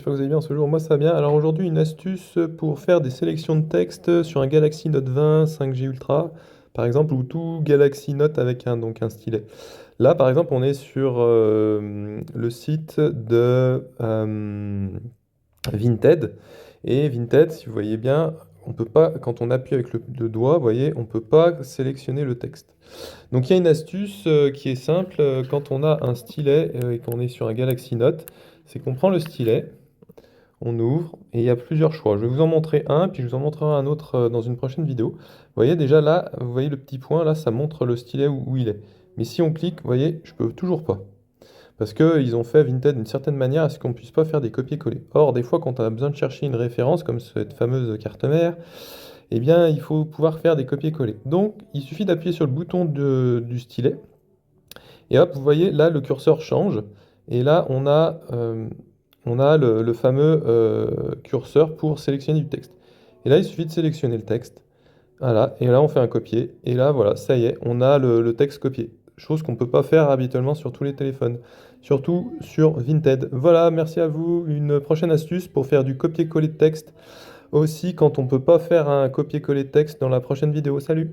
j'espère que vous allez bien ce jour. Moi, ça va bien. Alors aujourd'hui, une astuce pour faire des sélections de texte sur un Galaxy Note 20 5G Ultra, par exemple, ou tout Galaxy Note avec un stylet. Là, par exemple, on est sur le site de Vinted. Et Vinted, si vous voyez bien, on peut pas, quand on appuie avec le doigt, vous voyez, on peut pas sélectionner le texte. Donc il y a une astuce qui est simple quand on a un stylet et qu'on est sur un Galaxy Note, c'est qu'on prend le stylet, on ouvre et il y a plusieurs choix. Je vais vous en montrer un, puis je vous en montrerai un autre dans une prochaine vidéo. Vous voyez déjà là, vous voyez le petit point, là ça montre le stylet où il est. Mais si on clique, vous voyez, je peux toujours pas. Parce qu'ils ont fait Vinted d'une certaine manière à ce qu'on ne puisse pas faire des copier-coller. Or, des fois, quand on a besoin de chercher une référence, comme cette fameuse carte mère, eh bien, il faut pouvoir faire des copier-coller. Donc, il suffit d'appuyer sur le bouton du stylet, et hop, vous voyez, là, le curseur change, et là, on a le fameux curseur pour sélectionner du texte. Et là, il suffit de sélectionner le texte, voilà, et là, on fait un copier, et là, voilà, ça y est, on a le texte copié. Chose qu'on ne peut pas faire habituellement sur tous les téléphones, surtout sur Vinted. Voilà, merci à vous. Une prochaine astuce pour faire du copier-coller de texte aussi quand on ne peut pas faire un copier-coller de texte dans la prochaine vidéo. Salut!